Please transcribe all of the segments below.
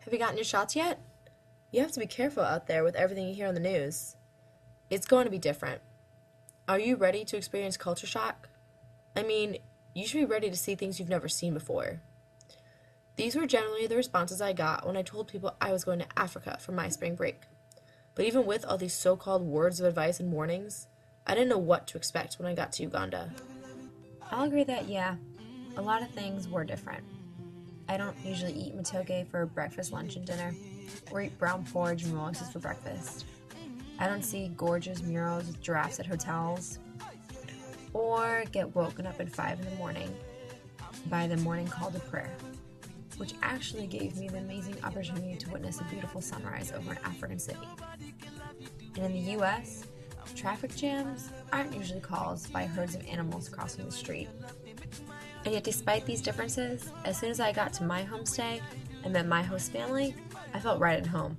Have you gotten your shots yet? You have to be careful out there with everything you hear on the news. It's going to be different. Are you ready to experience culture shock? I mean, you should be ready to see things you've never seen before. These were generally the responses I got when I told people I was going to Africa for my spring break. But even with all these so-called words of advice and warnings, I didn't know what to expect when I got to Uganda. I'll agree that, yeah, a lot of things were different. I don't usually eat matoke for breakfast, lunch, and dinner, or eat brown porridge and molasses for breakfast. I don't see gorgeous murals with giraffes at hotels, or get woken up at 5 in the morning by the morning call to prayer, which actually gave me the amazing opportunity to witness a beautiful sunrise over an African city. And in the US, traffic jams aren't usually caused by herds of animals crossing the street. And yet despite these differences, as soon as I got to my homestay and met my host family, I felt right at home.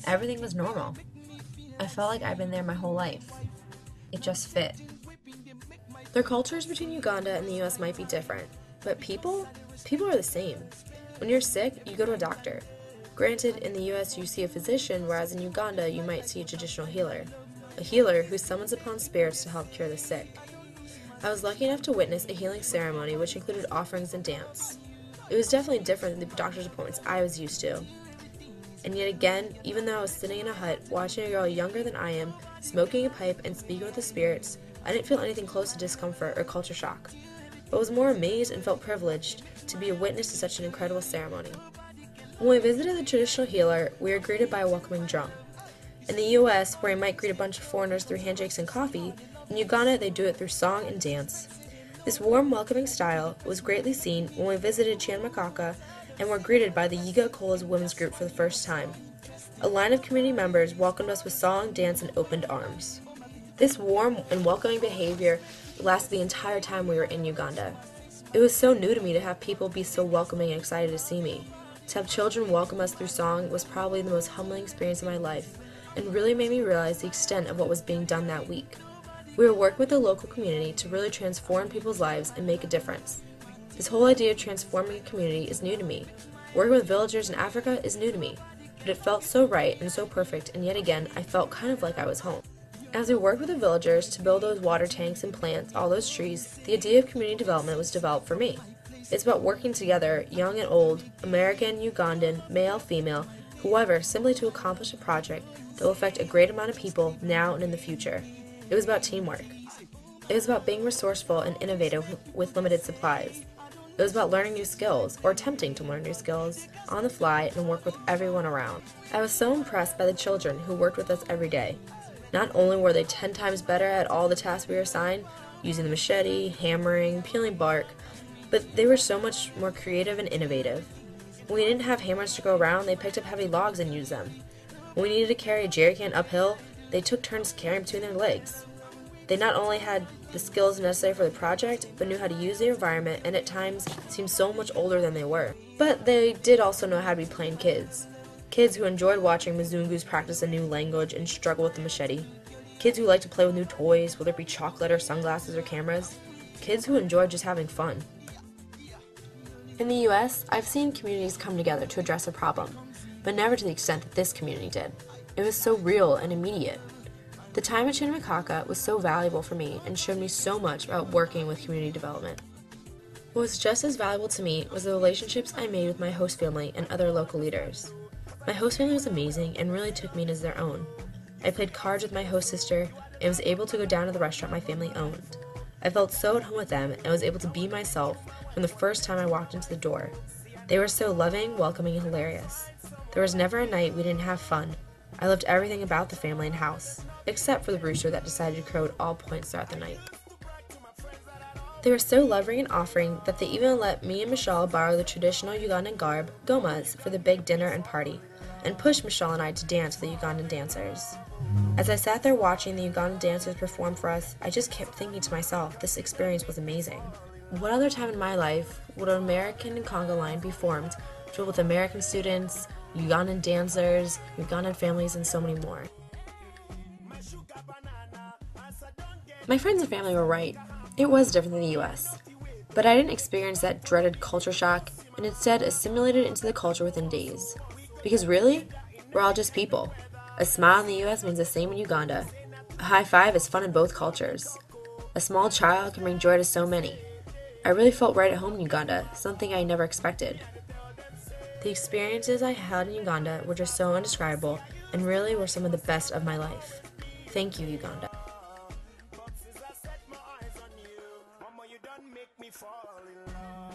Everything was normal. I felt like I'd been there my whole life. It just fit. Their cultures between Uganda and the US might be different, but people are the same. When you're sick, you go to a doctor. Granted, in the US you see a physician, whereas in Uganda you might see a traditional healer. A healer who summons upon spirits to help cure the sick. I was lucky enough to witness a healing ceremony which included offerings and dance. It was definitely different than the doctor's appointments I was used to. And yet again, even though I was sitting in a hut watching a girl younger than I am, smoking a pipe and speaking with the spirits, I didn't feel anything close to discomfort or culture shock, but was more amazed and felt privileged to be a witness to such an incredible ceremony. When we visited the traditional healer, we were greeted by a welcoming drum. In the US, where you might greet a bunch of foreigners through handshakes and coffee, in Uganda they do it through song and dance. This warm, welcoming style was greatly seen when we visited Chiamakaka and were greeted by the Yiga Kola's women's group for the first time. A line of community members welcomed us with song, dance, and opened arms. This warm and welcoming behavior lasted the entire time we were in Uganda. It was so new to me to have people be so welcoming and excited to see me. To have children welcome us through song was probably the most humbling experience of my life, and really made me realize the extent of what was being done that week. We were working with the local community to really transform people's lives and make a difference. This whole idea of transforming a community is new to me. Working with villagers in Africa is new to me, but it felt so right and so perfect, and yet again, I felt kind of like I was home. As we worked with the villagers to build those water tanks and plants all those trees, the idea of community development was developed for me. It's about working together, young and old, American, Ugandan, male, female, whoever, simply to accomplish a project that will affect a great amount of people now and in the future. It was about teamwork. It was about being resourceful and innovative with limited supplies. It was about learning new skills, or attempting to learn new skills, on the fly and work with everyone around. I was so impressed by the children who worked with us every day. Not only were they 10 times better at all the tasks we were assigned, using the machete, hammering, peeling bark, but they were so much more creative and innovative. When we didn't have hammers to go around, they picked up heavy logs and used them. When we needed to carry a jerry can uphill, they took turns carrying between their legs. They not only had the skills necessary for the project, but knew how to use the environment and at times seemed so much older than they were. But they did also know how to be plain kids. Kids who enjoyed watching Mzungus practice a new language and struggle with the machete. Kids who liked to play with new toys, whether it be chocolate or sunglasses or cameras. Kids who enjoyed just having fun. In the US, I've seen communities come together to address a problem, but never to the extent that this community did. It was so real and immediate. The time at Chinmakaka was so valuable for me and showed me so much about working with community development. What was just as valuable to me was the relationships I made with my host family and other local leaders. My host family was amazing and really took me in as their own. I played cards with my host sister and was able to go down to the restaurant my family owned. I felt so at home with them and was able to be myself from the first time I walked into the door. They were so loving, welcoming, and hilarious. There was never a night we didn't have fun. I loved everything about the family and house, except for the rooster that decided to crow at all points throughout the night. They were so loving and offering that they even let me and Michelle borrow the traditional Ugandan garb, gomas, for the big dinner and party, and pushed Michelle and I to dance with the Ugandan dancers. As I sat there watching the Ugandan dancers perform for us, I just kept thinking to myself, this experience was amazing. What other time in my life would an American and Congo line be formed, filled with American students, Ugandan dancers, Ugandan families, and so many more? My friends and family were right. It was different than the US. But I didn't experience that dreaded culture shock, and instead assimilated into the culture within days. Because really, we're all just people. A smile in the US means the same in Uganda. A high five is fun in both cultures. A small child can bring joy to so many. I really felt right at home in Uganda, something I never expected. The experiences I had in Uganda were just so indescribable and really were some of the best of my life. Thank you, Uganda. But since I set my eyes on you, mama, you done make me fall in love.